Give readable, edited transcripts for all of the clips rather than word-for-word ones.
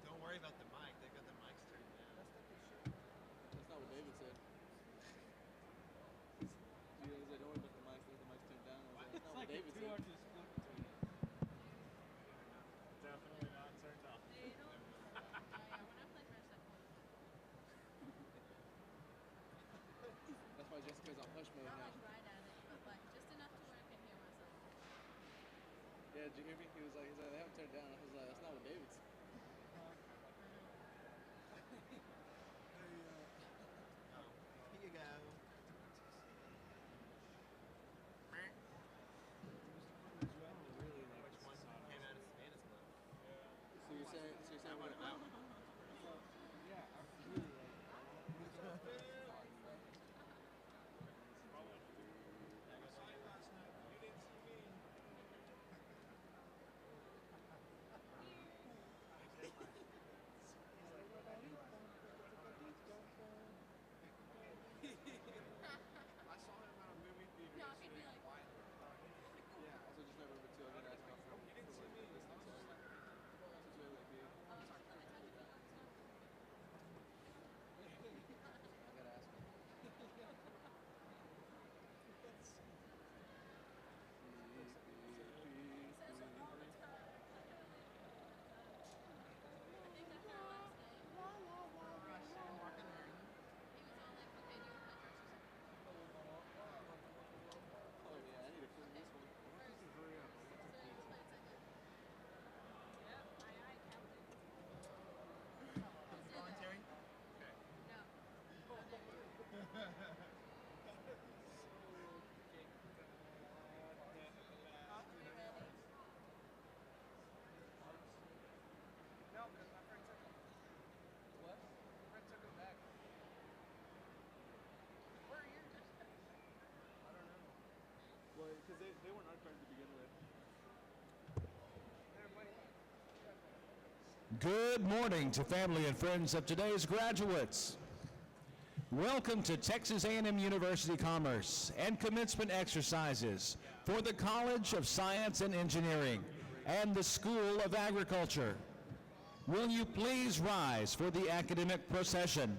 Don't worry about the mic. They've got the mics turned down. That's not what David said. He said, don't worry about the mics. They've got the mics turned down. That's not what David said. Definitely not turned off. That's why Jessica's on hush mode now. Just enough to where I can hear myself. Yeah, did you hear me? He was like, they haven't turned down. I was like, that's not what David said. Here you go. Which one came out of Savannah's glove? So you're saying what about? Yeah, I really like last night. You didn't see me. I saw him at a movie theater. No, he'd be like, Yeah, also just remember too, I'm gonna ask my friend. You didn't see me. This next one. Since we have that beer. I gotta ask him. says it all the time. I think that's our last day. He was all like, okay, do you want pictures or something? Oh yeah, I need to film this one. Hurry up. So he was like, yep, aye, Captain. Voluntary? No. No, because my friend took him. What? My friend took him back. Where are you? I don't know. Well, because they weren't our card to begin with. They're waiting. Good morning to family and friends of today's graduates. Welcome to Texas A&M University Commerce and commencement exercises for the College of Science and Engineering and the School of Agriculture. Will you please rise for the academic procession?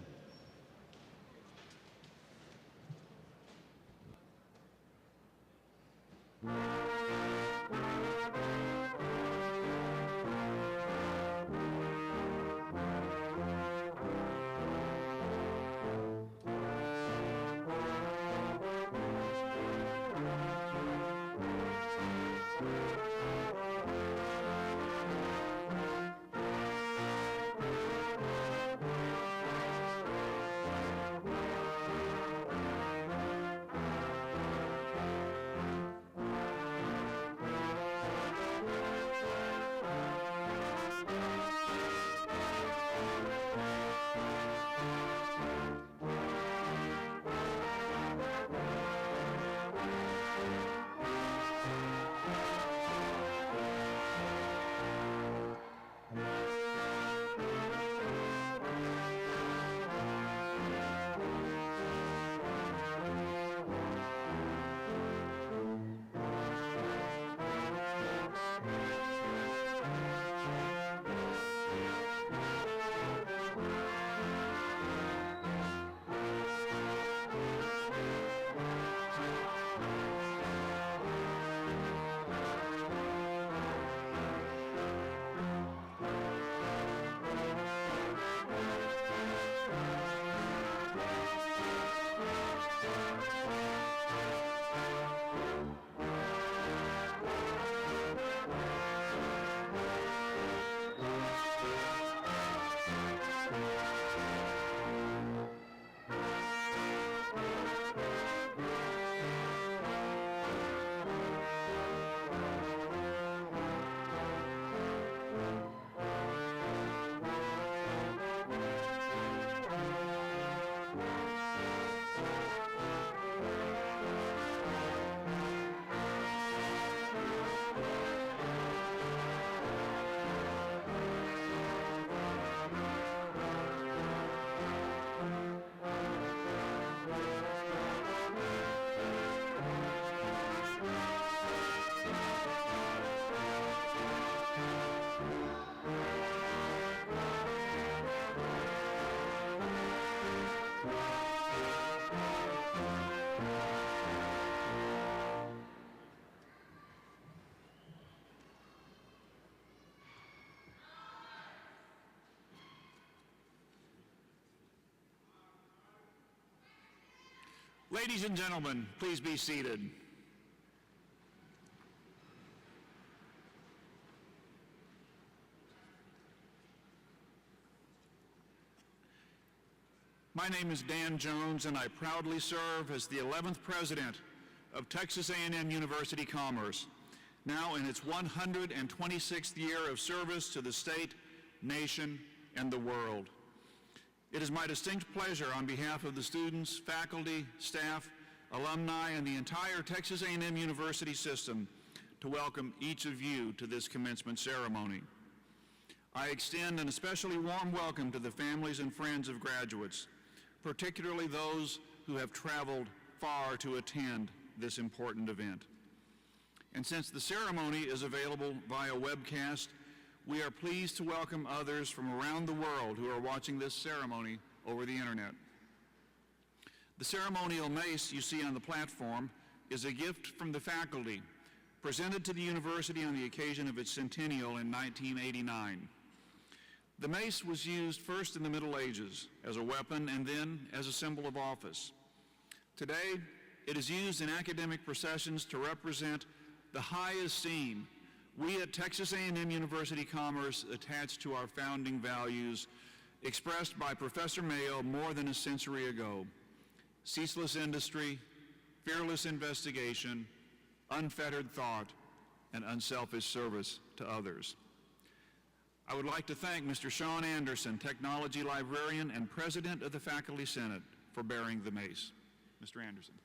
Ladies and gentlemen, please be seated. My name is Dan Jones, and I proudly serve as the 11th president of Texas A&M University Commerce, now in its 126th year of service to the state, nation, and the world. It is my distinct pleasure on behalf of the students, faculty, staff, alumni, and the entire Texas A&M University system to welcome each of you to this commencement ceremony. I extend an especially warm welcome to the families and friends of graduates, particularly those who have traveled far to attend this important event. And since the ceremony is available via webcast, we are pleased to welcome others from around the world who are watching this ceremony over the internet. The ceremonial mace you see on the platform is a gift from the faculty, presented to the university on the occasion of its centennial in 1989. The mace was used first in the Middle Ages as a weapon and then as a symbol of office. Today, it is used in academic processions to represent the high esteem we at Texas A&M University Commerce attach to our founding values, expressed by Professor Mayo more than a century ago: ceaseless industry, fearless investigation, unfettered thought, and unselfish service to others. I would like to thank Mr. Sean Anderson, Technology Librarian and President of the Faculty Senate, for bearing the mace. Mr. Anderson.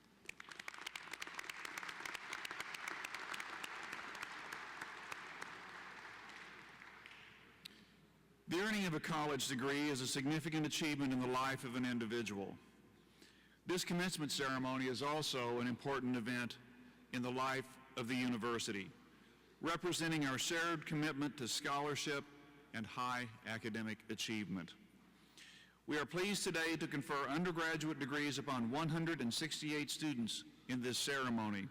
The earning of a college degree is a significant achievement in the life of an individual. This commencement ceremony is also an important event in the life of the university, representing our shared commitment to scholarship and high academic achievement. We are pleased today to confer undergraduate degrees upon 168 students in this ceremony.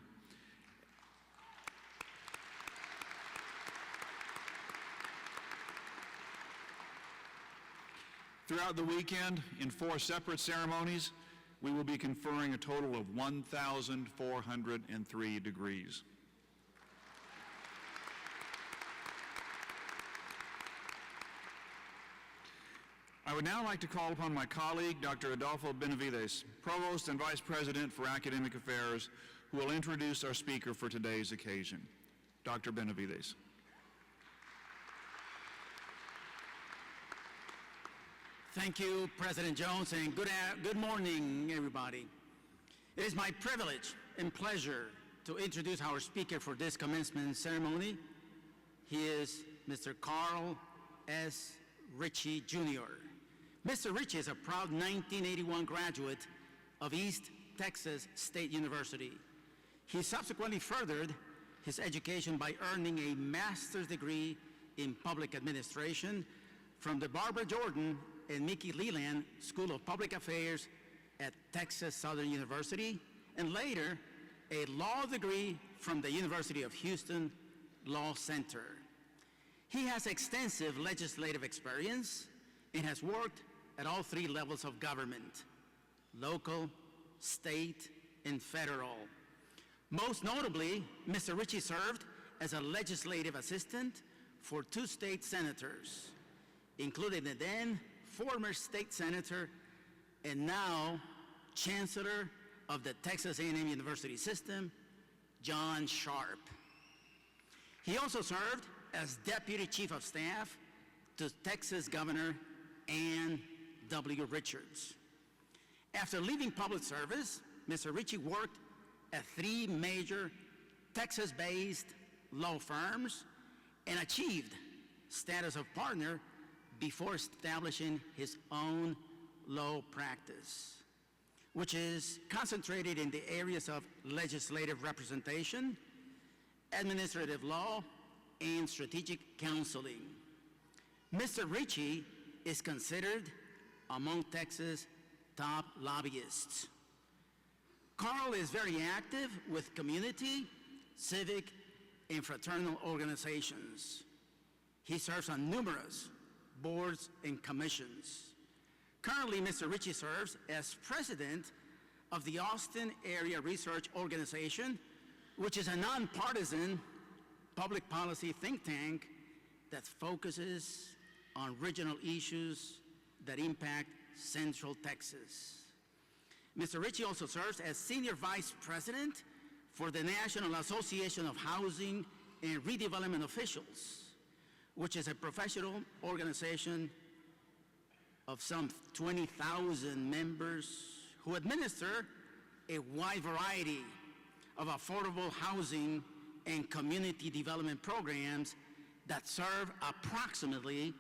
Throughout the weekend, in 4 separate ceremonies, we will be conferring a total of 1,403 degrees. I would now like to call upon my colleague, Dr. Adolfo Benavides, Provost and Vice President for Academic Affairs, who will introduce our speaker for today's occasion. Dr. Benavides. Thank you, President Jones, and good morning, everybody. It is my privilege and pleasure to introduce our speaker for this commencement ceremony. He is Mr. Carl S. Ritchie, Jr. Mr. Ritchie is a proud 1981 graduate of East Texas State University. He subsequently furthered his education by earning a master's degree in public administration from the Barbara Jordan and Mickey Leland School of Public Affairs at Texas Southern University, and later a law degree from the University of Houston Law Center. He has extensive legislative experience and has worked at all 3 levels of government: local, state, and federal. Most notably, Mr. Ritchie served as a legislative assistant for 2 state senators, including the then former state senator and now chancellor of the Texas A&M University system, John Sharp. He also served as Deputy Chief of Staff to Texas Governor Ann W. Richards. After leaving public service, Mr. Ritchie worked at 3 major Texas-based law firms and achieved status of partner before establishing his own law practice, which is concentrated in the areas of legislative representation, administrative law, and strategic counseling. Mr. Ritchie is considered among Texas' top lobbyists. Carl is very active with community, civic, and fraternal organizations. He serves on numerous boards and commissions. Currently, Mr. Ritchie serves as president of the Austin Area Research Organization, which is a nonpartisan public policy think tank that focuses on regional issues that impact Central Texas. Mr. Ritchie also serves as Senior Vice President for the National Association of Housing and Redevelopment Officials, which is a professional organization of some 20,000 members who administer a wide variety of affordable housing and community development programs that serve approximately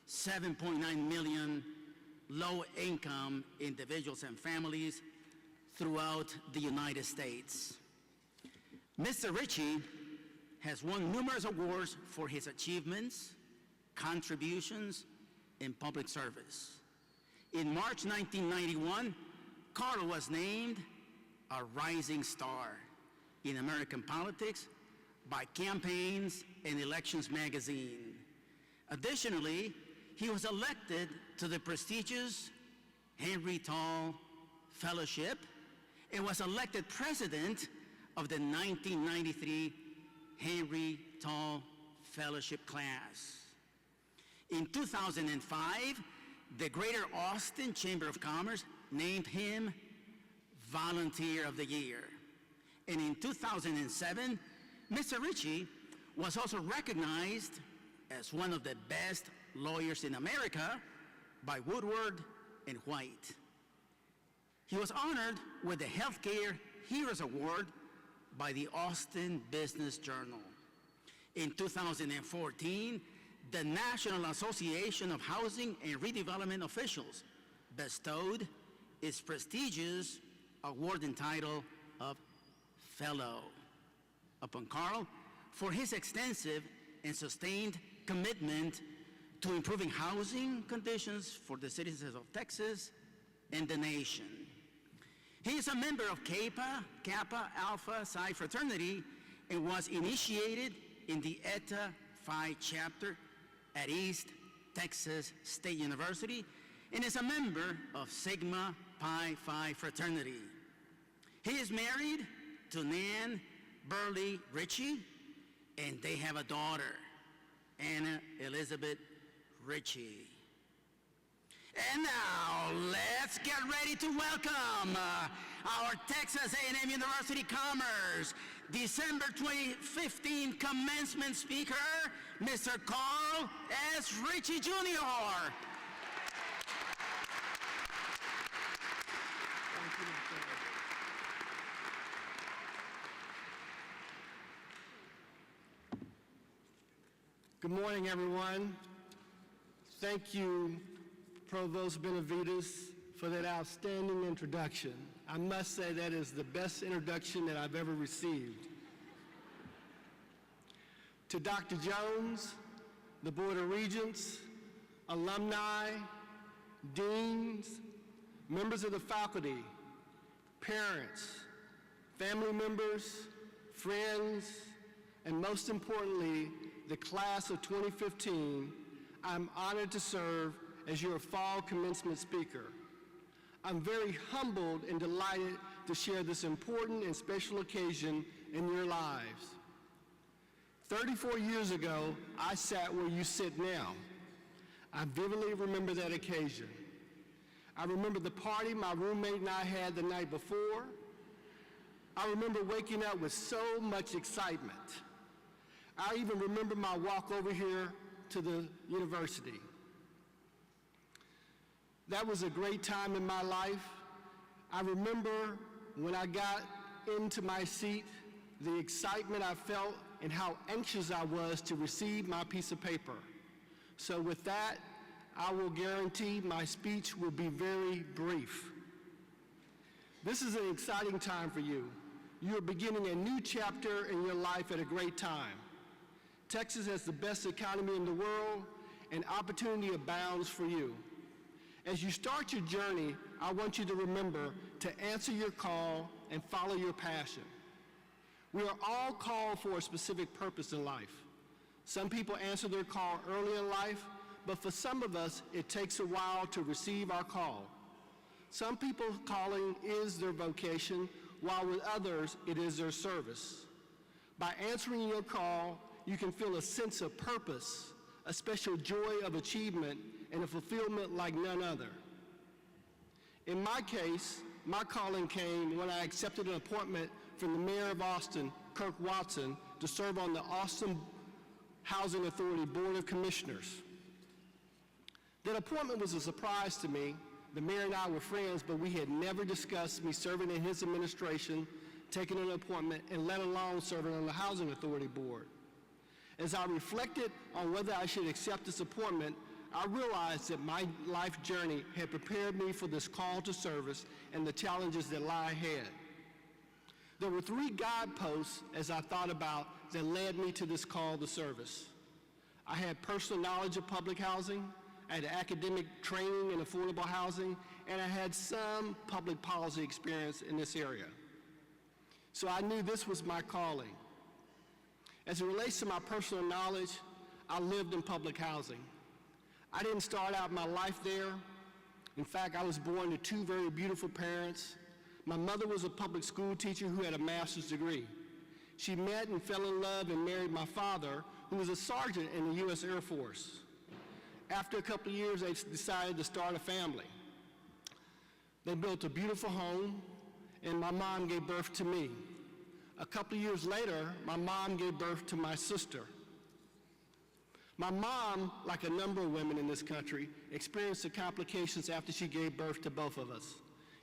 7.9 million low-income individuals and families throughout the United States. Mr. Ritchie has won numerous awards for his achievements, contributions, in public service. In March 1991, Carl was named a rising star in American politics by Campaigns and Elections magazine. Additionally, he was elected to the prestigious Henry Tall Fellowship and was elected president of the 1993 Henry Tall Fellowship class. In 2005, the Greater Austin Chamber of Commerce named him Volunteer of the Year. And in 2007, Mr. Ritchie was also recognized as one of the best lawyers in America by Woodward and White. He was honored with the Healthcare Heroes Award by the Austin Business Journal. In 2014, the National Association of Housing and Redevelopment Officials bestowed its prestigious award entitled of Fellow upon Carl for his extensive and sustained commitment to improving housing conditions for the citizens of Texas and the nation. He is a member of Kappa Alpha Psi fraternity and was initiated in the Eta Phi chapter at East Texas State University and is a member of Sigma Pi Phi fraternity. He is married to Nan Burley Ritchie, and they have a daughter, Anna Elizabeth Ritchie. And now, let's get ready to welcome our Texas A&M University Commerce December 2015 commencement speaker, Mr. Carl S. Ritchie, Jr. Good morning, everyone. Thank you, Provost Benavides, for that outstanding introduction. I must say that is the best introduction that I've ever received. To Dr. Jones, the Board of Regents, alumni, deans, members of the faculty, parents, family members, friends, and most importantly, the class of 2015, I'm honored to serve as your fall commencement speaker. I'm very humbled and delighted to share this important and special occasion in your lives. 34 years ago, I sat where you sit now. I vividly remember that occasion. I remember the party my roommate and I had the night before. I remember waking up with so much excitement. I even remember my walk over here to the university. That was a great time in my life. I remember when I got into my seat, the excitement I felt and how anxious I was to receive my piece of paper. So with that, I will guarantee my speech will be very brief. This is an exciting time for you. You are beginning a new chapter in your life at a great time. Texas has the best economy in the world, and opportunity abounds for you. As you start your journey, I want you to remember to answer your call and follow your passion. We are all called for a specific purpose in life. Some people answer their call early in life, but for some of us, it takes a while to receive our call. Some people's calling is their vocation, while with others, it is their service. By answering your call, you can feel a sense of purpose, a special joy of achievement, and a fulfillment like none other. In my case, my calling came when I accepted an appointment from the Mayor of Austin, Kirk Watson, to serve on the Austin Housing Authority Board of Commissioners. That appointment was a surprise to me. The mayor and I were friends, but we had never discussed me serving in his administration, taking an appointment, and let alone serving on the Housing Authority Board. As I reflected on whether I should accept this appointment, I realized that my life journey had prepared me for this call to service and the challenges that lie ahead. There were 3 guideposts as I thought about that led me to this call to service. I had personal knowledge of public housing, I had academic training in affordable housing, and I had some public policy experience in this area. So I knew this was my calling. As it relates to my personal knowledge, I lived in public housing. I didn't start out my life there. In fact, I was born to 2 very beautiful parents. My mother was a public school teacher who had a master's degree. She met and fell in love and married my father, who was a sergeant in the U.S. Air Force. After a couple of years, they decided to start a family. They built a beautiful home, and my mom gave birth to me. A couple of years later, my mom gave birth to my sister. My mom, like a number of women in this country, experienced the complications after she gave birth to both of us.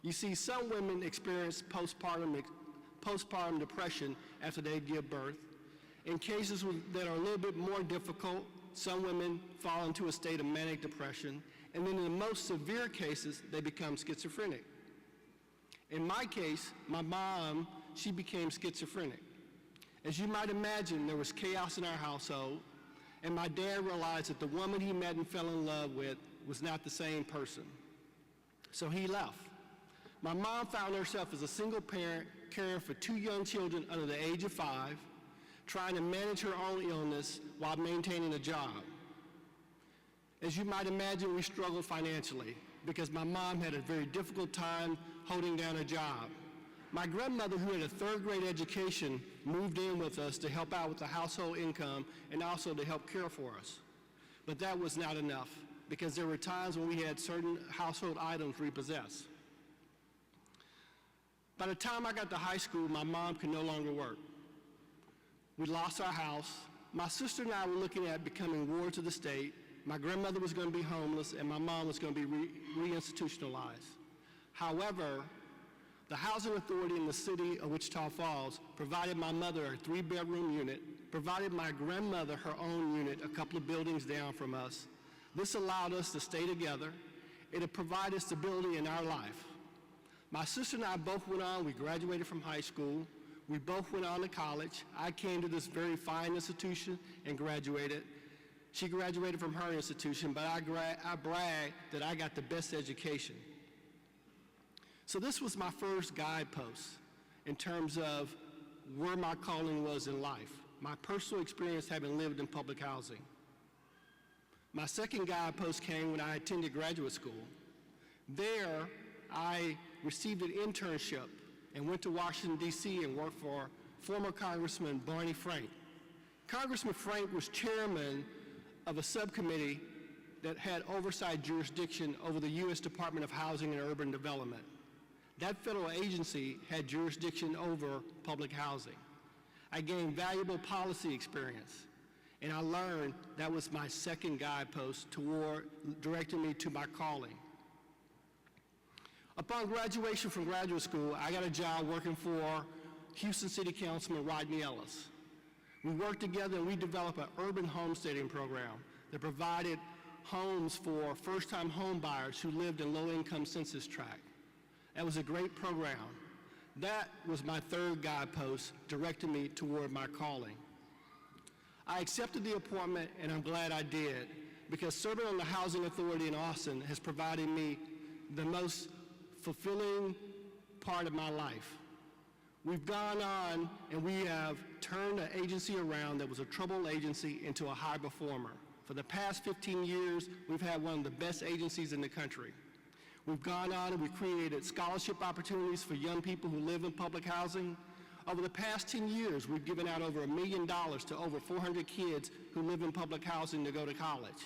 You see, some women experience postpartum depression after they give birth. In cases that are a little bit more difficult, some women fall into a state of manic depression, and then in the most severe cases, they become schizophrenic. In my case, my mom, she became schizophrenic. As you might imagine, there was chaos in our household, and my dad realized that the woman he met and fell in love with was not the same person. So he left. My mom found herself as a single parent caring for 2 young children under the age of 5, trying to manage her own illness while maintaining a job. As you might imagine, we struggled financially because my mom had a very difficult time holding down a job. My grandmother, who had a 3rd grade education, moved in with us to help out with the household income and also to help care for us. But that was not enough because there were times when we had certain household items repossessed. By the time I got to high school, my mom could no longer work. We lost our house. My sister and I were looking at becoming wards of the state. My grandmother was going to be homeless, and my mom was going to be reinstitutionalized. However, the housing authority in the city of Wichita Falls provided my mother a 3-bedroom unit, provided my grandmother her own unit a couple of buildings down from us. This allowed us to stay together. It had provided stability in our life. My sister and I both went on. We graduated from high school. We both went on to college. I came to this very fine institution and graduated. She graduated from her institution, but I bragged that I got the best education. So this was my first guidepost in terms of where my calling was in life, my personal experience having lived in public housing. My second guidepost came when I attended graduate school. There, I received an internship and went to Washington, D.C. and worked for former Congressman Barney Frank. Congressman Frank was chairman of a subcommittee that had oversight jurisdiction over the U.S. Department of Housing and Urban Development. That federal agency had jurisdiction over public housing. I gained valuable policy experience, and I learned that was my second guidepost toward directing me to my calling. Upon graduation from graduate school, I got a job working for Houston City Councilman Rodney Ellis. We worked together and we developed an urban homesteading program that provided homes for first-time home buyers who lived in low-income census tract. That was a great program. That was my third guidepost directing me toward my calling. I accepted the appointment, and I'm glad I did, because serving on the Housing Authority in Austin has provided me the most fulfilling part of my life. We've gone on and we have turned an agency around that was a troubled agency into a high performer. For the past 15 years, we've had one of the best agencies in the country. We've gone on and we've created scholarship opportunities for young people who live in public housing. Over the past 10 years, we've given out over $1 million to over 400 kids who live in public housing to go to college.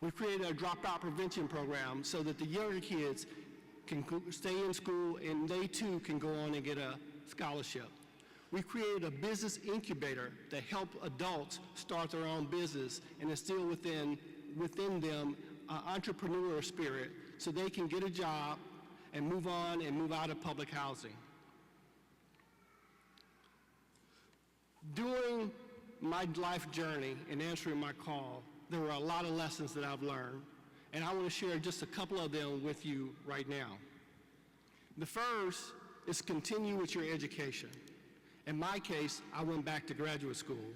We've created a dropout prevention program so that the younger kids can stay in school and they too can go on and get a scholarship. We've created a business incubator to help adults start their own business and instill within them an entrepreneurial spirit so they can get a job and move on and move out of public housing. During my life journey in answering my call, there were a lot of lessons that I've learned, and I want to share just a couple of them with you right now. The first is continue with your education. In my case, I went back to graduate school.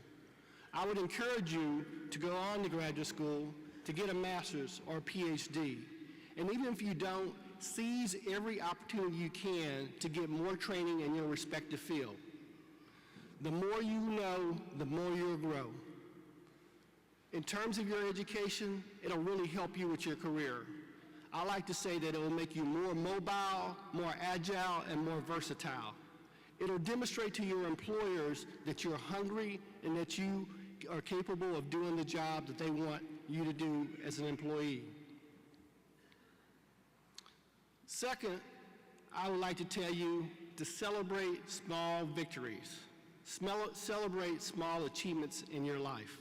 I would encourage you to go on to graduate school to get a master's or a PhD. And even if you don't, seize every opportunity you can to get more training in your respective field. The more you know, the more you'll grow. In terms of your education, it'll really help you with your career. I like to say that it will make you more mobile, more agile, and more versatile. It'll demonstrate to your employers that you're hungry and that you are capable of doing the job that they want you to do as an employee. Second, I would like to tell you to celebrate small victories. Celebrate small achievements in your life.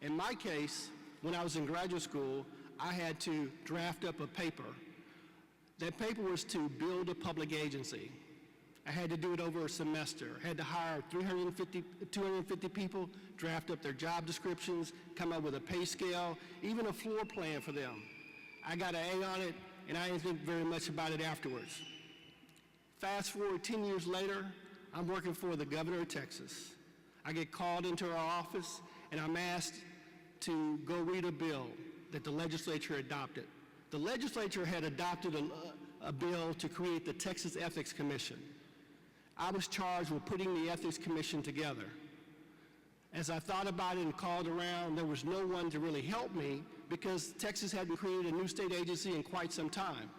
In my case, when I was in graduate school, I had to draft up a paper. That paper was to build a public agency. I had to do it over a semester. I had to hire 250 people, draft up their job descriptions, come up with a pay scale, even a floor plan for them. I got an A on it, and I didn't think very much about it afterwards. Fast forward 10 years later, I'm working for the governor of Texas. I get called into our office, and I'm asked to go read a bill that the legislature adopted. The legislature had adopted a bill to create the Texas Ethics Commission. I was charged with putting the Ethics Commission together. As I thought about it and called around, there was no one to really help me because Texas hadn't created a new state agency in quite some time.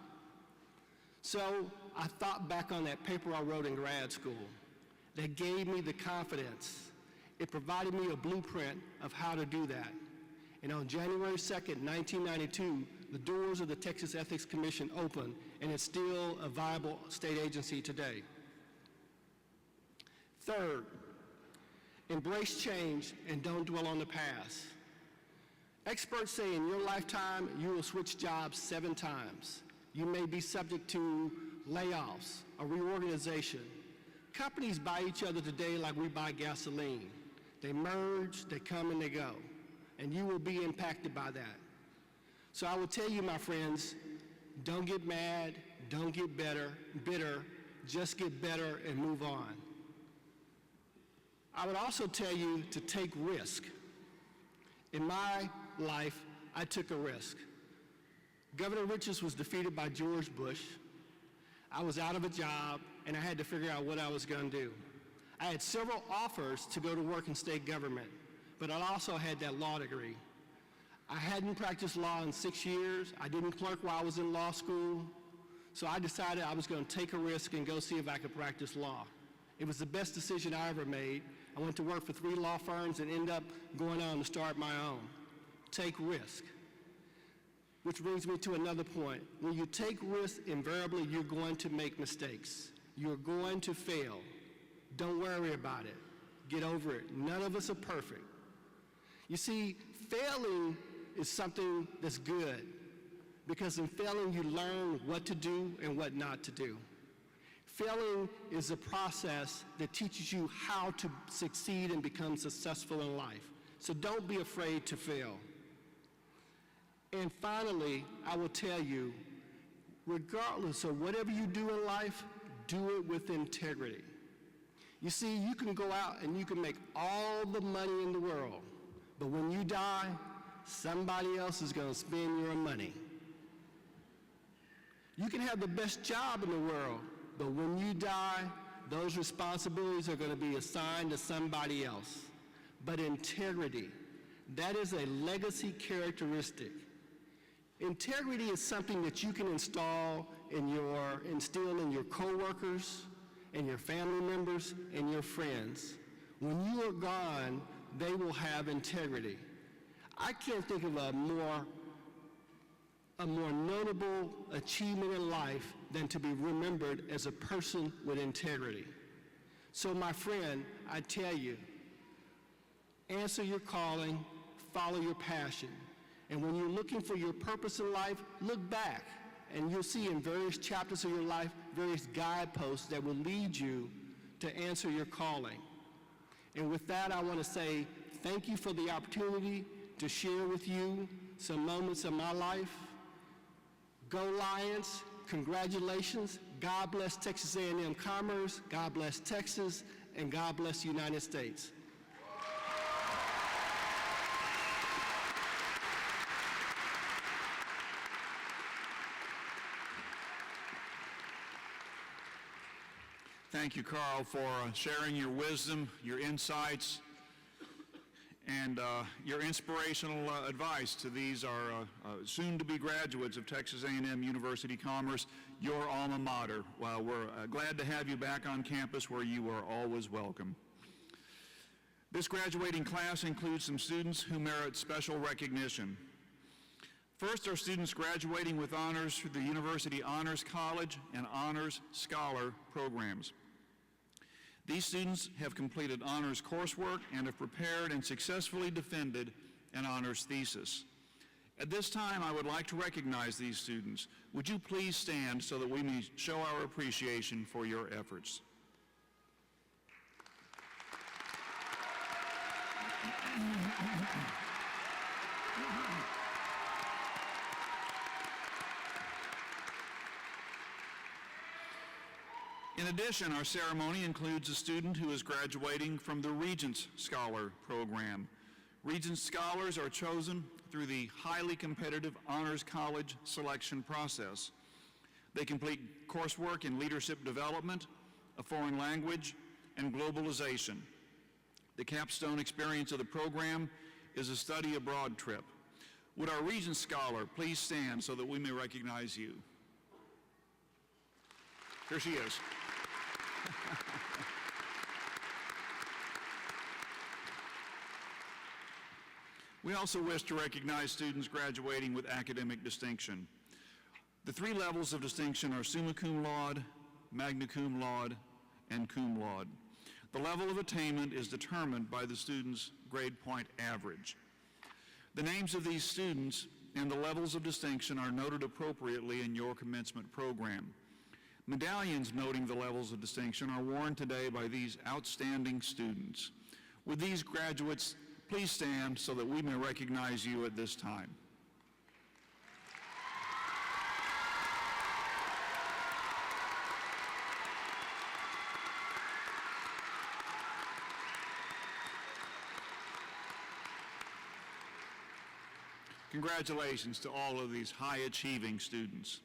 So I thought back on that paper I wrote in grad school that gave me the confidence. It provided me a blueprint of how to do that. And on January 2nd, 1992, the doors of the Texas Ethics Commission opened, and it's still a viable state agency today. Third, embrace change and don't dwell on the past. Experts say in your lifetime, you will switch jobs 7 times. You may be subject to layoffs, a reorganization. Companies buy each other today like we buy gasoline. They merge, they come and they go, and you will be impacted by that. So I will tell you, my friends, don't get mad, don't get bitter, just get better and move on. I would also tell you to take risk. In my life, I took a risk. Governor Richards was defeated by George Bush. I was out of a job, and I had to figure out what I was going to do. I had several offers to go to work in state government, but I also had that law degree. I hadn't practiced law in 6 years. I didn't clerk while I was in law school. So I decided I was going to take a risk and go see if I could practice law. It was the best decision I ever made. I went to work for 3 law firms and ended up going on to start my own. Take risk. Which brings me to another point. When you take risks, invariably you're going to make mistakes. You're going to fail. Don't worry about it. Get over it. None of us are perfect. You see, failing is something that's good because in failing you learn what to do and what not to do. Failing is a process that teaches you how to succeed and become successful in life. So don't be afraid to fail. And finally, I will tell you, regardless of whatever you do in life, do it with integrity. You see, you can go out and you can make all the money in the world, but when you die, somebody else is going to spend your money. You can have the best job in the world, but when you die, those responsibilities are going to be assigned to somebody else. But integrity, that is a legacy characteristic. Integrity is something that you can instill in your coworkers and your family members and your friends. When you are gone, they will have integrity. I can't think of a more notable achievement in life than to be remembered as a person with integrity. So my friend, I tell you, answer your calling, follow your passion. And when you're looking for your purpose in life, look back, and you'll see in various chapters of your life, various guideposts that will lead you to answer your calling. And with that, I want to say thank you for the opportunity to share with you some moments of my life. Go Lions, congratulations. God bless Texas A&M Commerce, God bless Texas, and God bless the United States. Thank you, Carl, for sharing your wisdom, your insights, and your inspirational advice to these are soon-to-be graduates of Texas A&M University Commerce, your alma mater. Well, we're glad to have you back on campus where you are always welcome. This graduating class includes some students who merit special recognition. First are students graduating with honors through the University Honors College and Honors Scholar programs. These students have completed honors coursework and have prepared and successfully defended an honors thesis. At this time, I would like to recognize these students. Would you please stand so that we may show our appreciation for your efforts? In addition, our ceremony includes a student who is graduating from the Regents Scholar program. Regents Scholars are chosen through the highly competitive Honors College selection process. They complete coursework in leadership development, a foreign language, and globalization. The capstone experience of the program is a study abroad trip. Would our Regents Scholar please stand so that we may recognize you? Here she is. We also wish to recognize students graduating with academic distinction. The three levels of distinction are summa cum laude, magna cum laude, and cum laude. The level of attainment is determined by the student's grade point average. The names of these students and the levels of distinction are noted appropriately in your commencement program. Medallions noting the levels of distinction are worn today by these outstanding students. Would these graduates please stand so that we may recognize you at this time? Congratulations to all of these high-achieving students.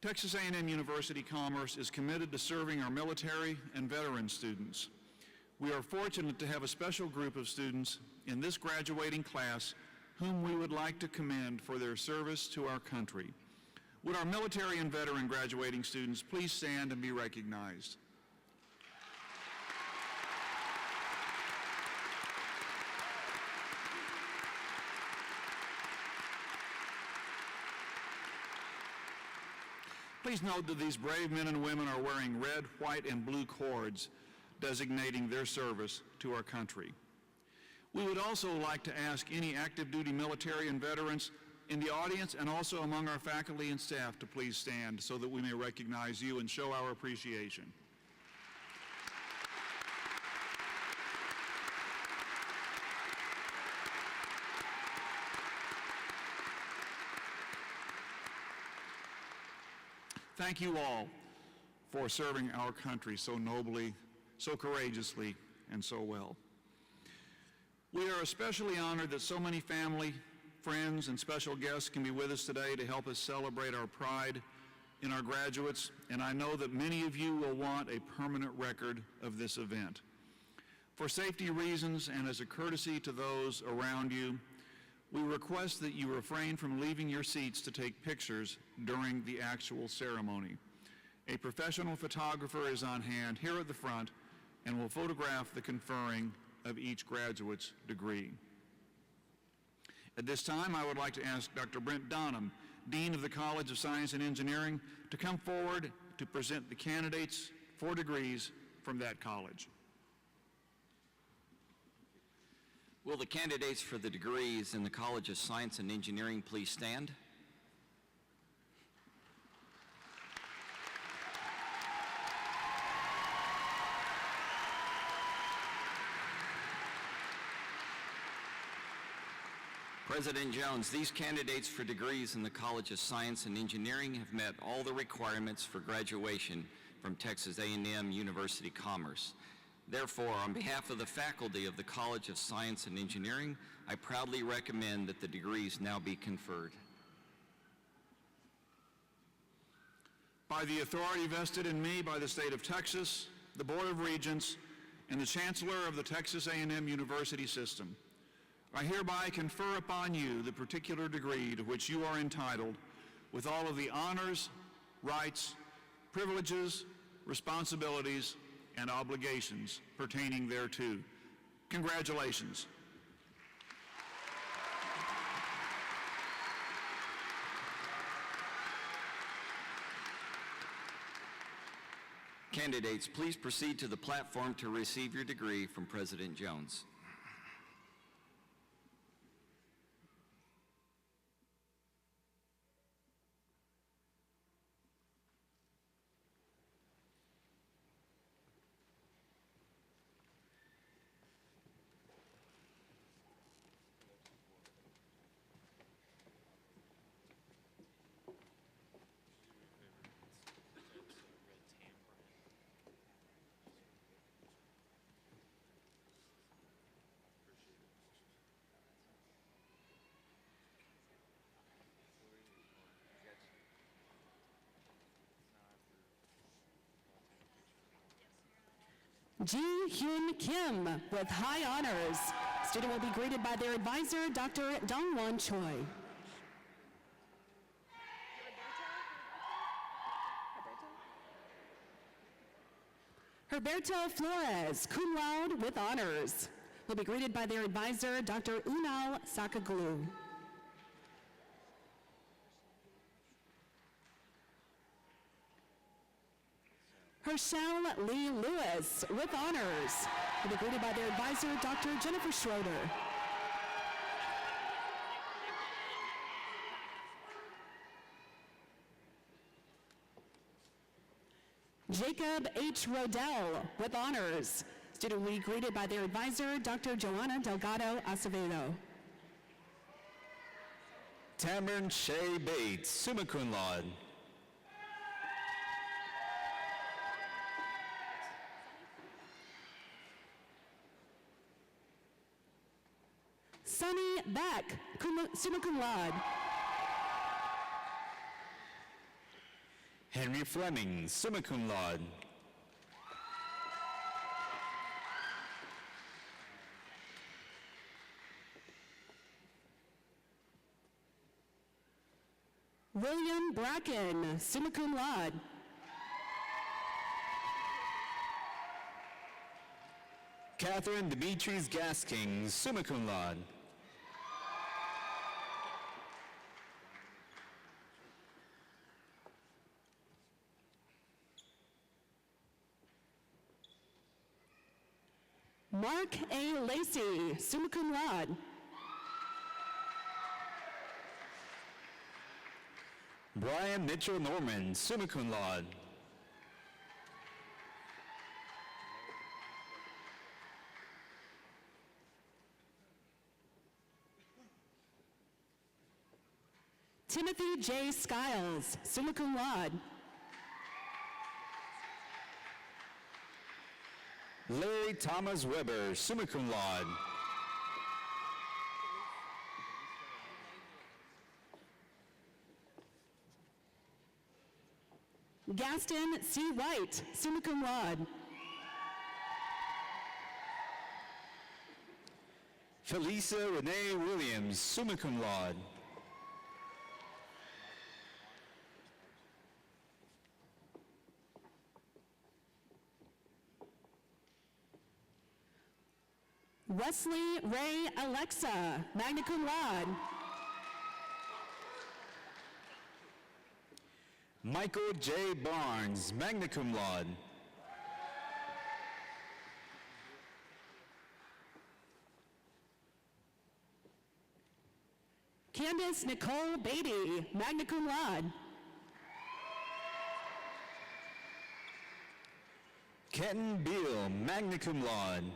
Texas A&M University Commerce is committed to serving our military and veteran students. We are fortunate to have a special group of students in this graduating class whom we would like to commend for their service to our country. Would our military and veteran graduating students please stand and be recognized? Please note that these brave men and women are wearing red, white, and blue cords designating their service to our country. We would also like to ask any active duty military and veterans in the audience and also among our faculty and staff to please stand so that we may recognize you and show our appreciation. Thank you all for serving our country so nobly, so courageously, and so well. We are especially honored that so many family, friends, and special guests can be with us today to help us celebrate our pride in our graduates, and I know that many of you will want a permanent record of this event. For safety reasons and as a courtesy to those around you, We request that you refrain from leaving your seats to take pictures during the actual ceremony. A professional photographer is on hand here at the front and will photograph the conferring of each graduate's degree. At this time, I would like to ask Dr. Brent Donham, Dean of the College of Science and Engineering, to come forward to present the candidates for degrees from that college. Will the candidates for the degrees in the College of Science and Engineering please stand? President Jones, these candidates for degrees in the College of Science and Engineering have met all the requirements for graduation from Texas A&M University Commerce. Therefore, on behalf of the faculty of the College of Science and Engineering, I proudly recommend that the degrees now be conferred. By the authority vested in me by the state of Texas, the Board of Regents, and the Chancellor of the Texas A&M University System, I hereby confer upon you the particular degree to which you are entitled, with all of the honors, rights, privileges, responsibilities, and obligations pertaining thereto. Congratulations. Candidates, please proceed to the platform to receive your degree from President Jones. Ji Hyun Kim with high honors. Student will be greeted by their advisor, Dr. Dongwon Choi. Herberto Flores, cum laude with honors, will be greeted by their advisor, Dr. Unal Sakaglu. Herschel Lee Lewis with honors will be greeted by their advisor, Dr. Jennifer Schroeder. Jacob H. Rodell with honors. Student will be greeted by their advisor, Dr. Joanna Delgado Acevedo. Tamron Shea Bates, summa cum laude. Sunny Beck, summa cum laude. Henry Fleming, summa cum laude. William Bracken, summa cum laude. Catherine Demetres Gasking, summa cum laude. Mark A. Lacey, summa cum laude. Brian Mitchell Norman, summa cum laude. Timothy J. Skiles, summa cum laude. Larry Thomas Weber, summa cum laude. Gaston C. White, summa cum laude. Felisa Renee Williams, summa cum laude. Wesley Ray Alexa, magna cum laude. Michael J. Barnes, magna cum laude. Candace Nicole Beatty, magna cum laude. Kenton Beal, magna cum laude.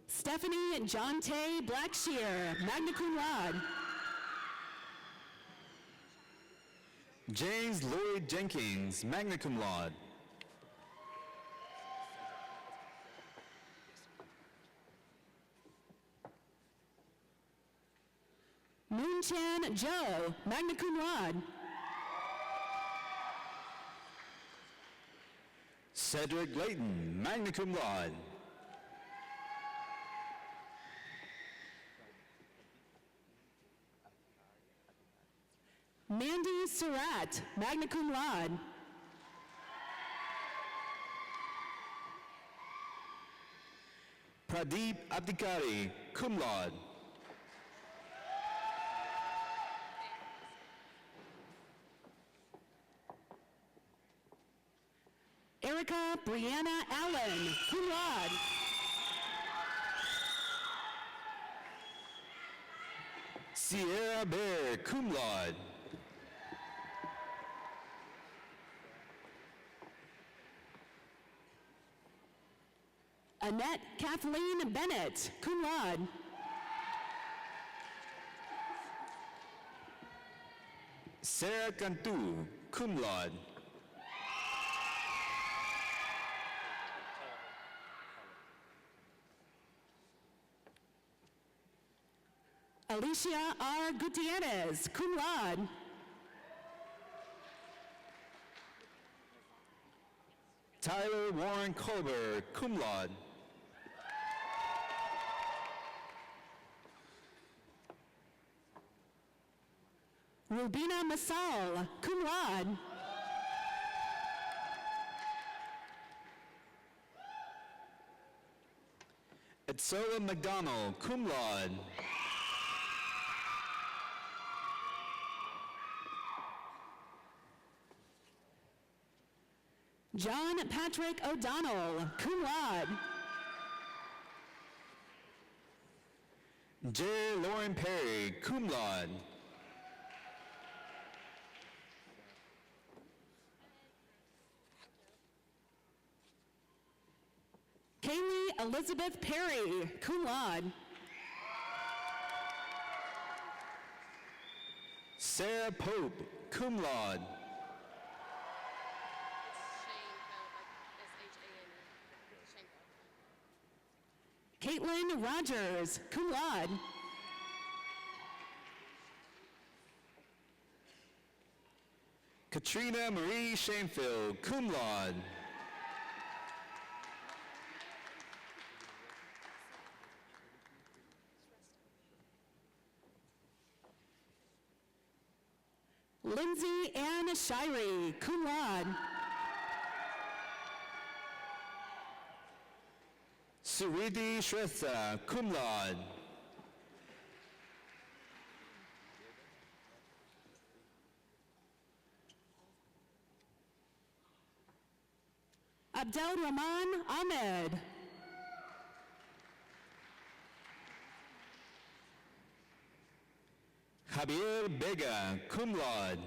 Stephanie Jonte Blackshear, magna cum laude. James Lloyd Jenkins, magna cum laude. Moonchan Joe, magna cum laude. Cedric Layton, magna cum laude. Mandy Surratt, magna cum laude. Pradeep Abdikari, cum laude. Erica Brianna Allen, cum laude. Sierra Bear, cum laude. Annette Kathleen Bennett, cum laude. Sarah Cantu, cum laude. Alicia R. Gutierrez, cum laude. Tyler Warren Colbert, cum laude. Rubina Masal, cum laude. Etsola McDonald, cum laude. John Patrick O'Donnell, cum laude. J. Lauren Perry, cum laude. Kaylee Elizabeth Perry, cum laude. Sarah Pope, cum laude. Caitlin Rogers, cum laude. Katrina Marie Shanefield, cum laude. Lindsay Ann Shirey, cum laude. Suriti Shrestha, cum laude. Abdel Rahman Ahmed. Javier Vega, cum laude.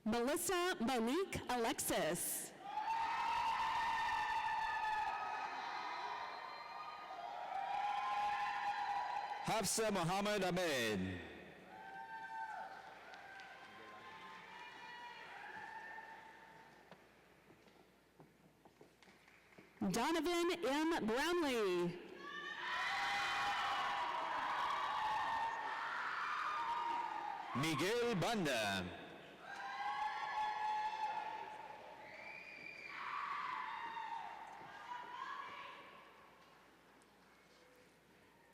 Melissa Monique Alexis. Hafsa Muhammad Ahmed. Donovan M. Brownlee. Miguel Banda.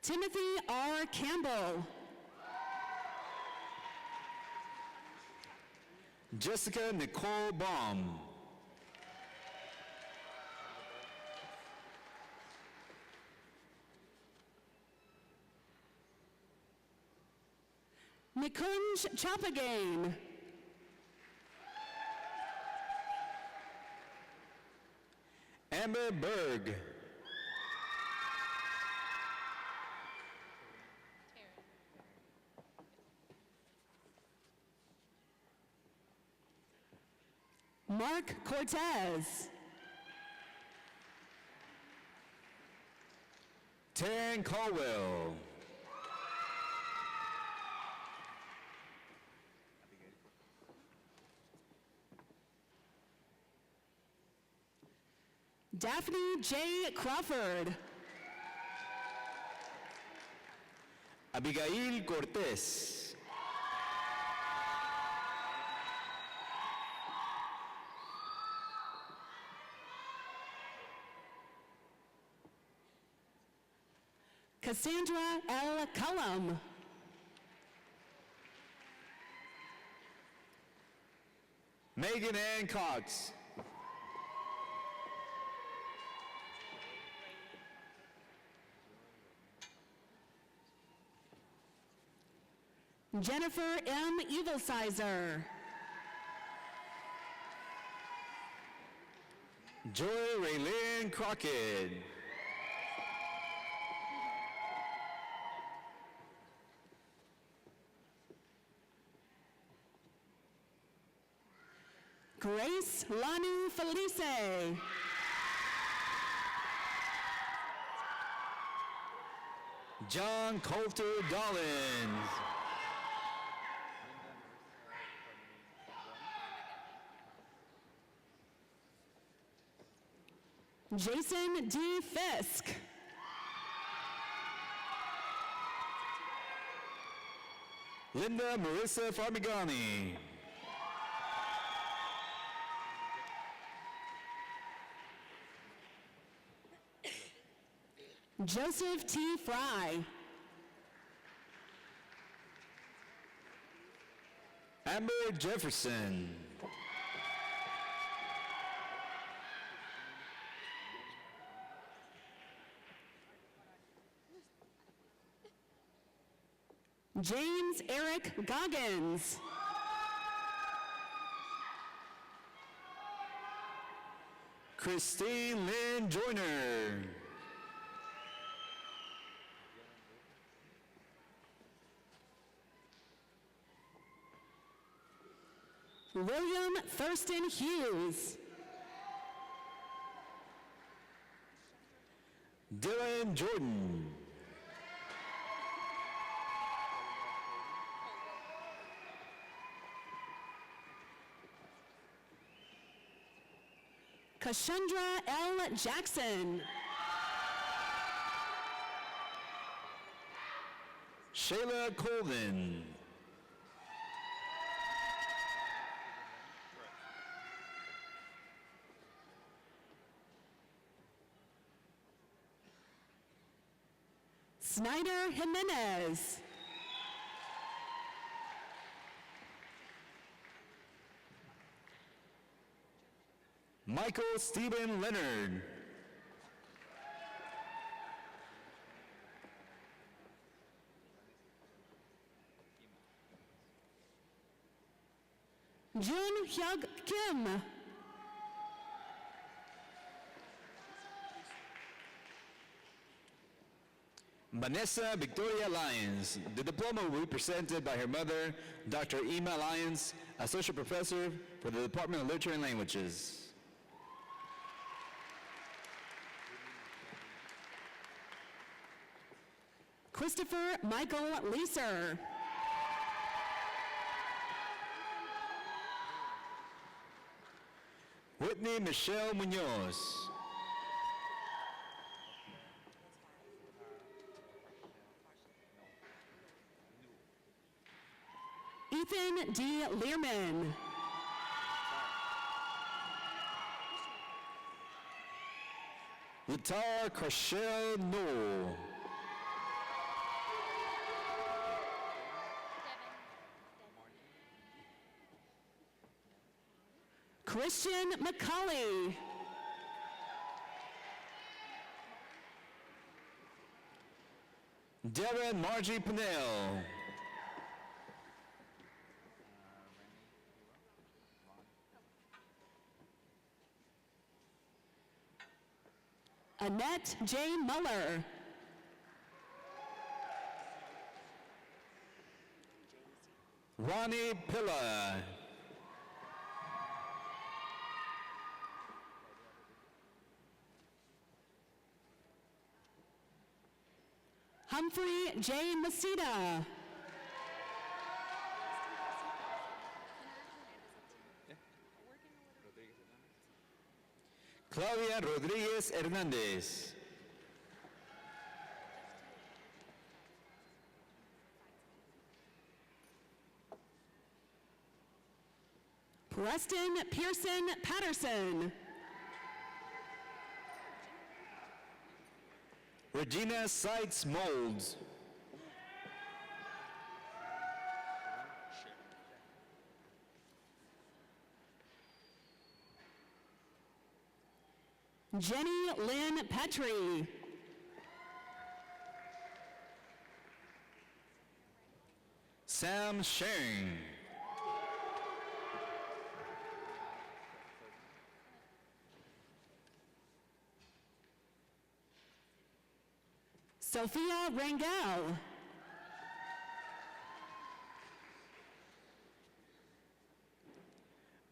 Timothy R. Campbell. Jessica Nicole Baum. Nikunj Chapagain. Amber Berg. Mark Cortez. Taryn Caldwell. Daphne J. Crawford. Abigail Cortez. Cassandra L. Cullum. Megan Ann Cox. Jennifer M. Evilsizer. Joy Raylene Crockett. Grace Lanu Felice. John Coulter Dollins. Jason D. Fisk. Linda Marissa Farmigani. Joseph T. Fry. Amber Jefferson. James Eric Goggins. Christine Lynn Joyner. William Thurston Hughes. Dylan Jordan. Kashandra L. Jackson. Shayla Colvin. Snyder Jimenez. Michael Stephen Leonard. Jun Hyuk Kim. Vanessa Victoria Lyons. The diploma will be presented by her mother, Dr. Ema Lyons, Associate Professor for the Department of Literature and Languages. Christopher Michael Leeser. Whitney Michelle Munoz. Ethan D. Learman. Latar Carshell Noel. Christian McCauley. Devin Margie Pinnell. Annette J. Muller. Ronnie Pilla. Humphrey J. Masita. Claudia Rodriguez Hernandez. Preston Pearson Patterson. Regina Seitz Molds. Jenny Lynn Petrie. Sam Sheng. Sophia Rangel.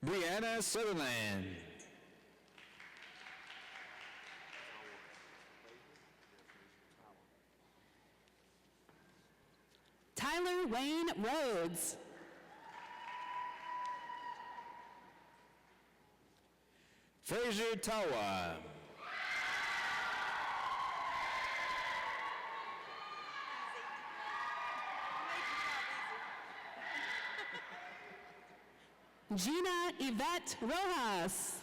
Brianna Sutherland. Tyler Wayne Rhodes. Fraser Tawa. Gina Yvette Rojas.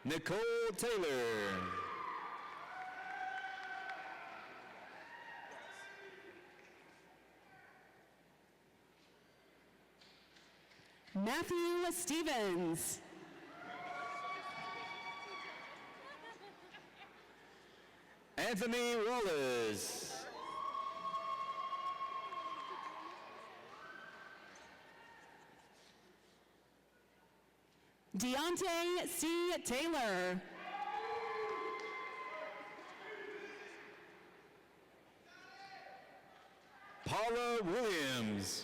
Nicole Taylor. Matthew Stevens. Anthony Wallace. Deontay C. Taylor. Paula Williams.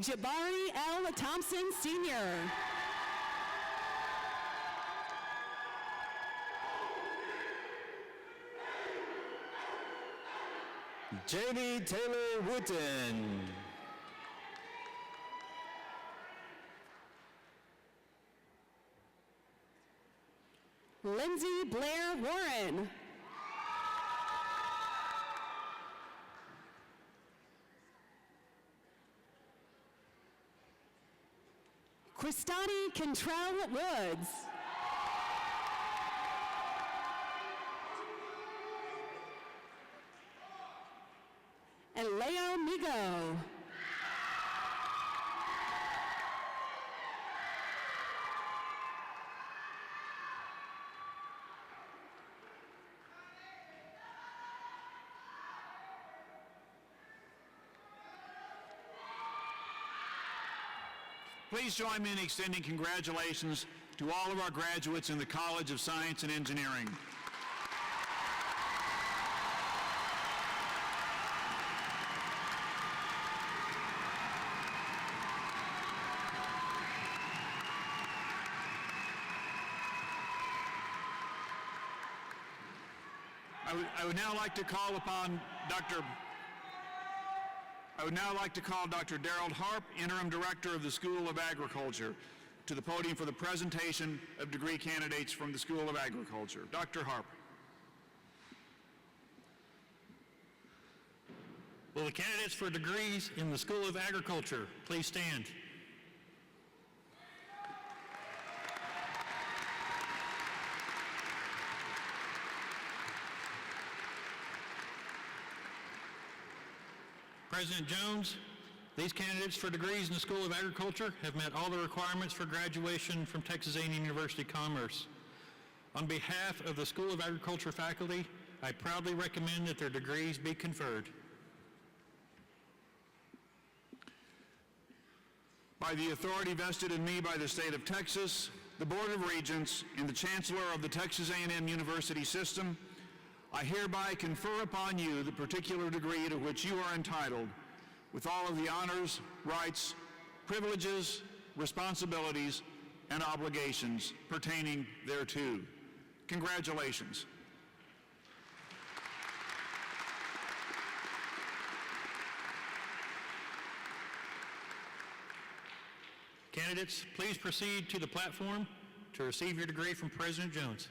Jabari L. Thompson Sr. Jamie Taylor Wooten. Lindsay Blair Warren. Christani Cantrell Woods. And Leo Migo. Please join me in extending congratulations to all of our graduates in the College of Science and Engineering. I would now like to call upon I would now like to call Dr. Darrell Harp, Interim Director of the School of Agriculture, to the podium for the presentation of degree candidates from the School of Agriculture. Dr. Harp. Will the candidates for degrees in the School of Agriculture please stand? President Jones, these candidates for degrees in the School of Agriculture have met all the requirements for graduation from Texas A&M University Commerce. On behalf of the School of Agriculture faculty, I proudly recommend that their degrees be conferred. By the authority vested in me by the state of Texas, the Board of Regents, and the Chancellor of the Texas A&M University System, I hereby confer upon you the particular degree to which you are entitled, with all of the honors, rights, privileges, responsibilities, and obligations pertaining thereto. Congratulations. Candidates, please proceed to the platform to receive your degree from President Jones.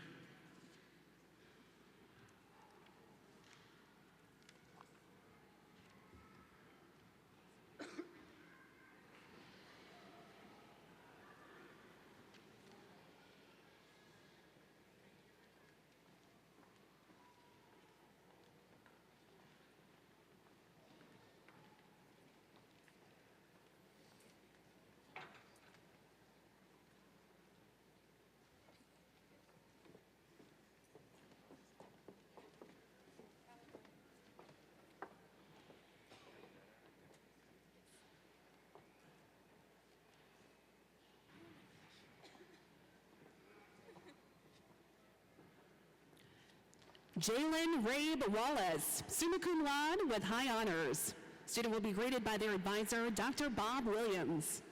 Jalen Rabe Wallace, summa cum laude with high honors. Student will be greeted by their advisor, Dr. Bob Williams.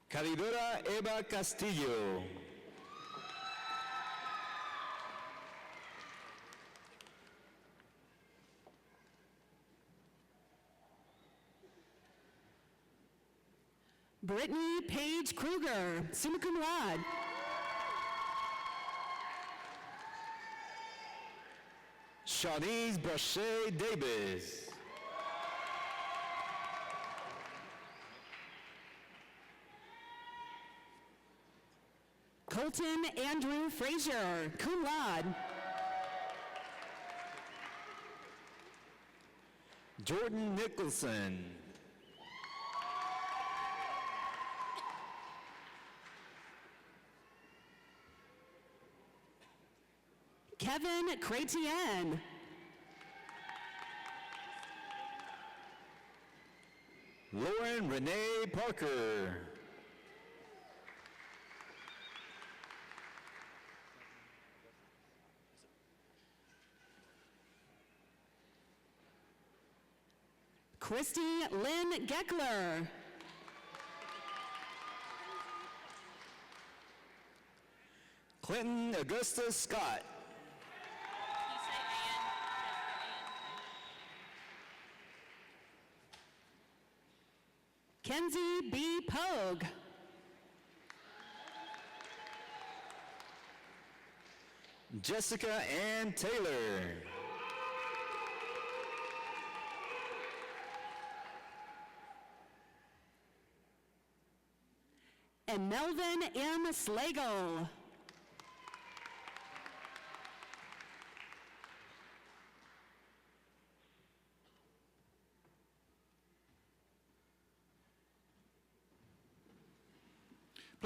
Caridora Eva Castillo. Brittany Paige Kruger, summa cum laude. Shawnees Brochet Davis. Colton Andrew Frazier, cum laude. Jordan Nicholson. Kevin Chrétien. Lauren Renee Parker. Christy Lynn Geckler. Clinton Augusta Scott. Kenzie B. Pogue. Jessica Ann Taylor. And Melvin M. Slagle.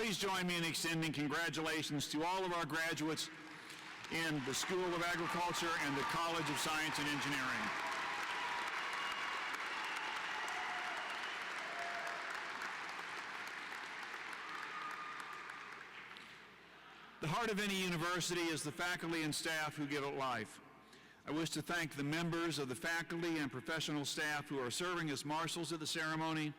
Please join me in extending congratulations to all of our graduates in the School of Agriculture and the College of Science and Engineering. The heart of any university is the faculty and staff who give it life. I wish to thank the members of the faculty and professional staff who are serving as marshals at the ceremony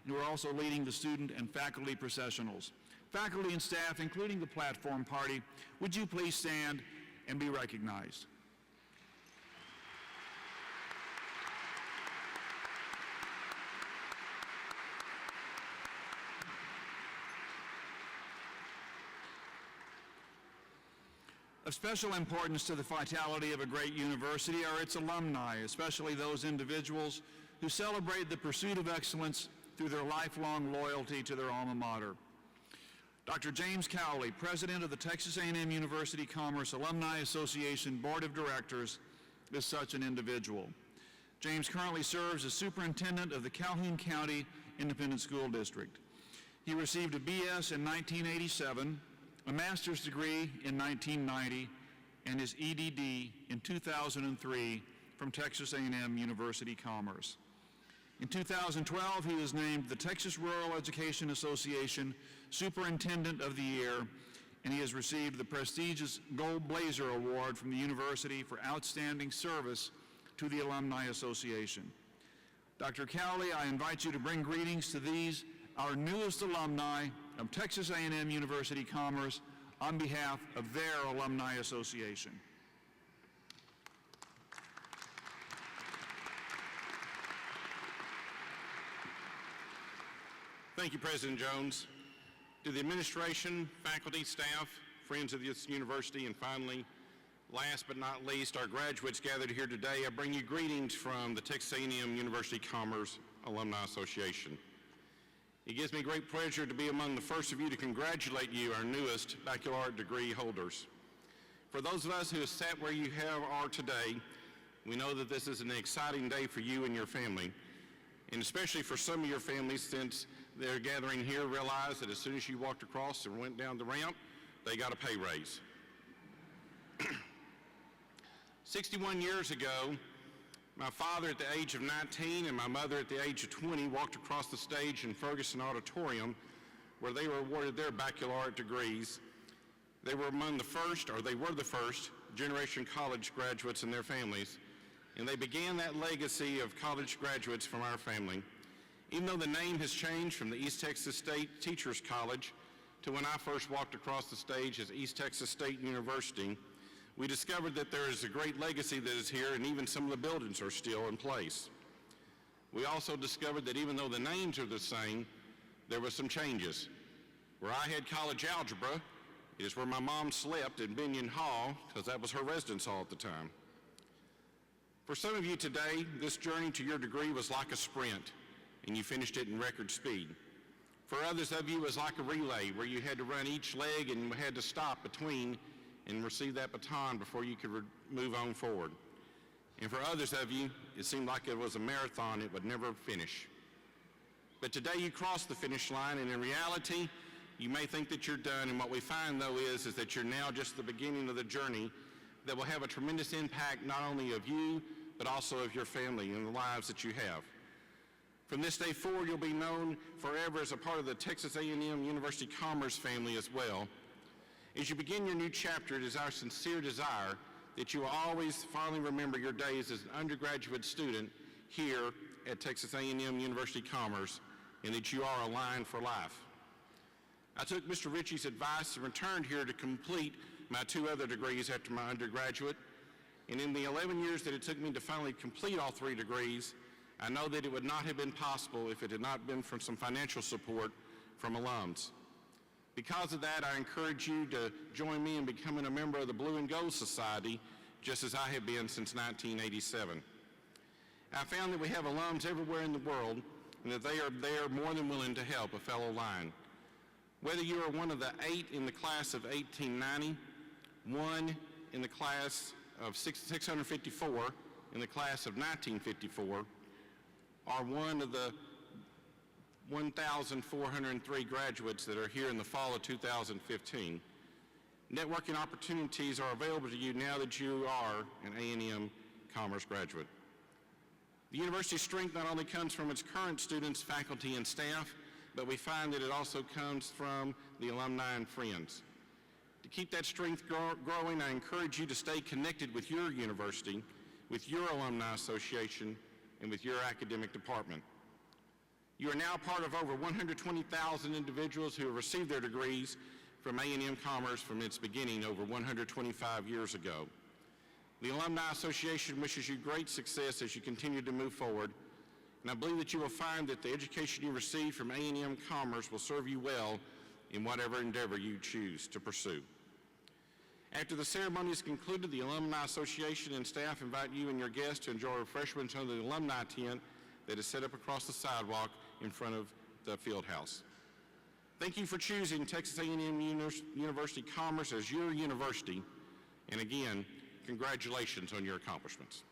and who are also leading the student and faculty processionals. Faculty and staff, including the platform party, would you please stand and be recognized? Of special importance to the vitality of a great university are its alumni, especially those individuals who celebrate the pursuit of excellence through their lifelong loyalty to their alma mater. Dr. James Cowley, President of the Texas A&M University Commerce Alumni Association Board of Directors, is such an individual. James currently serves as Superintendent of the Calhoun County Independent School District. He received a BS in 1987, a master's degree in 1990, and his EDD in 2003 from Texas A&M University Commerce. In 2012, he was named the Texas Rural Education Association Superintendent of the Year, and he has received the prestigious Gold Blazer Award from the university for outstanding service to the Alumni Association. Dr. Cowley, I invite you to bring greetings to these, our newest alumni of Texas A&M University Commerce, on behalf of their Alumni Association. Thank you, President Jones. To the administration, faculty, staff, friends of this university, and finally, last but not least, our graduates gathered here today, I bring you greetings from the Texas A&M University Commerce Alumni Association. It gives me great pleasure to be among the first of you to congratulate you, our newest baccalaureate degree holders. For those of us who have sat where you are today, we know that this is an exciting day for you and your family, and especially for some of your families, since they're gathering here, realize that as soon as you walked across and went down the ramp, they got a pay raise. 61 years ago, my father at the age of 19 and my mother at the age of 20 walked across the stage in Ferguson Auditorium where they were awarded their baccalaureate degrees. They were among the first, or they were the first, generation college graduates and their families, and they began that legacy of college graduates from our family. Even though the name has changed from the East Texas State Teachers College to when I first walked across the stage as East Texas State University, we discovered that there is a great legacy that is here, and even some of the buildings are still in place. We also discovered that even though the names are the same, there were some changes. Where I had college algebra is where my mom slept in Binion Hall, because that was her residence hall at the time. For some of you today, this journey to your degree was like a sprint, and you finished it in record speed. For others of you, it was like a relay, where you had to run each leg and you had to stop between and receive that baton before you could move on forward. And for others of you, it seemed like it was a marathon, it would never finish. But today you crossed the finish line, and in reality, you may think that you're done, and what we find though is that you're now just the beginning of the journey that will have a tremendous impact not only of you, but also of your family and the lives that you have. From this day forward, you'll be known forever as a part of the Texas A&M University Commerce family as well. As you begin your new chapter, it is our sincere desire that you will always fondly remember your days as an undergraduate student here at Texas A&M University Commerce, and that you are aligned for life. I took Mr. Ritchie's advice and returned here to complete my 2 other degrees after my undergraduate, and in the 11 years that it took me to finally complete all 3 degrees, I know that it would not have been possible if it had not been for some financial support from alums. Because of that, I encourage you to join me in becoming a member of the Blue and Gold Society, just as I have been since 1987. I found that we have alums everywhere in the world, and that they are there more than willing to help a fellow line. Whether you are one of the 8 in the class of 1890, 1 in the class of 654, in the class of 1954, or one of the 1,403 graduates that are here in the fall of 2015. Networking opportunities are available to you now that you are an A&M Commerce graduate. The university's strength not only comes from its current students, faculty, and staff, but we find that it also comes from the alumni and friends. To keep that strength growing, I encourage you to stay connected with your university, with your alumni association, and with your academic department. You are now part of over 120,000 individuals who have received their degrees from A&M Commerce from its beginning over 125 years ago. The Alumni Association wishes you great success as you continue to move forward, and I believe that you will find that the education you receive from A&M Commerce will serve you well in whatever endeavor you choose to pursue. After the ceremony is concluded, the Alumni Association and staff invite you and your guests to enjoy refreshments under the alumni tent that is set up across the sidewalk in front of the field house. Thank you for choosing Texas A&M University Commerce as your university, and again, congratulations on your accomplishments.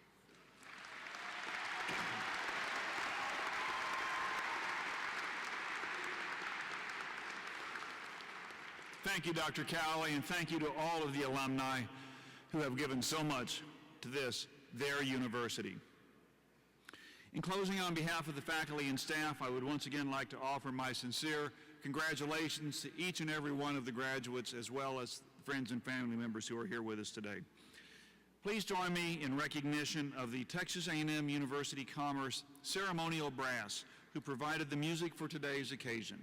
Thank you, Dr. Cowley, and thank you to all of the alumni who have given so much to this, their university. In closing, on behalf of the faculty and staff, I would once again like to offer my sincere congratulations to each and every one of the graduates, as well as friends and family members who are here with us today. Please join me in recognition of the Texas A&M University Commerce Ceremonial Brass, who provided the music for today's occasion.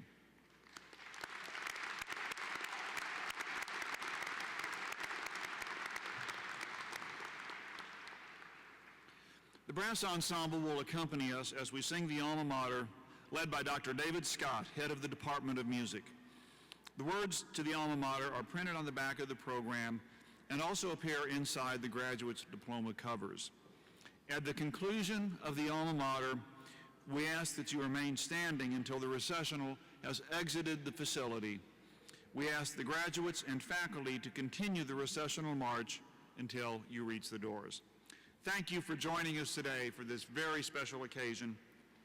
The brass ensemble will accompany us as we sing the alma mater, led by Dr. David Scott, head of the Department of Music. The words to the alma mater are printed on the back of the program and also appear inside the graduate's diploma covers. At the conclusion of the alma mater, we ask that you remain standing until the recessional has exited the facility. We ask the graduates and faculty to continue the recessional march until you reach the doors. Thank you for joining us today for this very special occasion.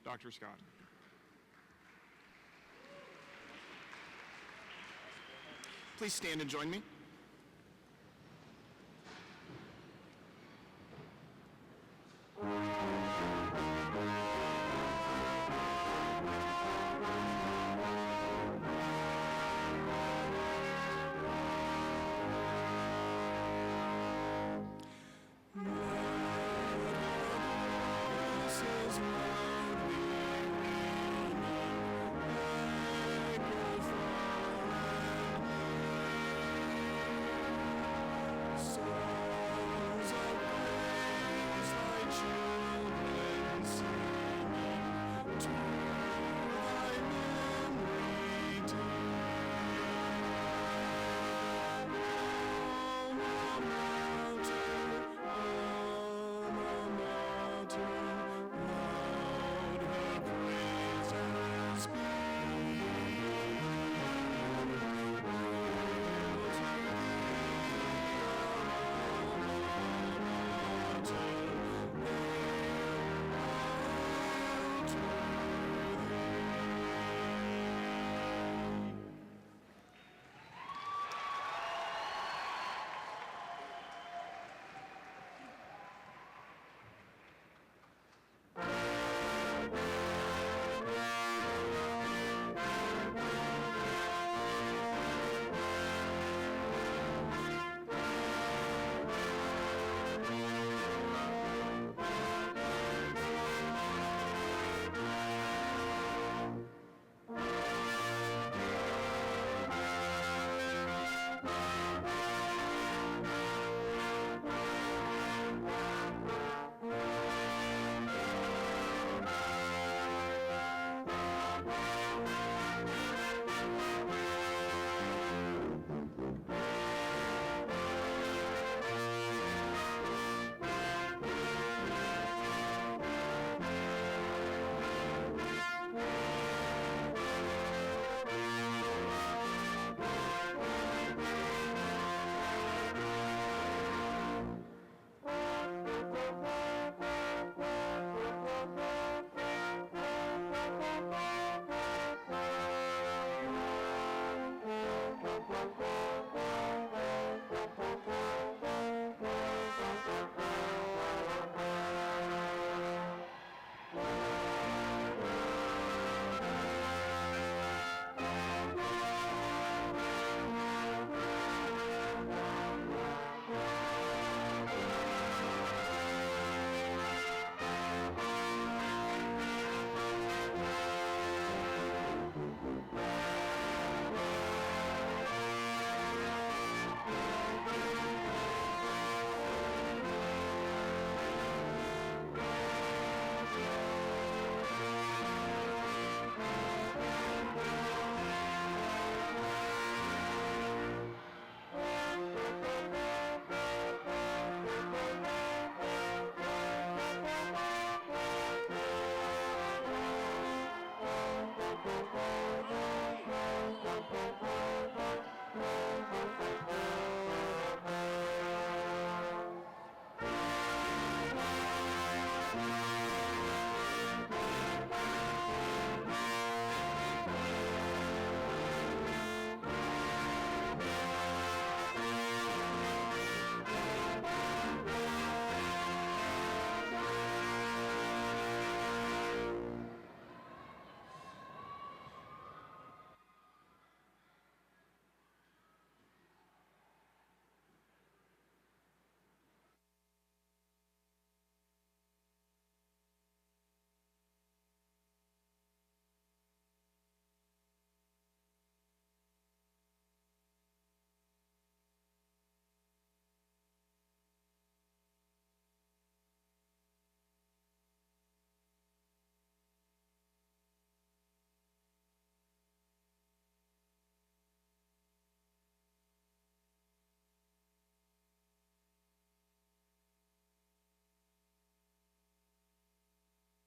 Dr. Scott. Please stand and join me. This is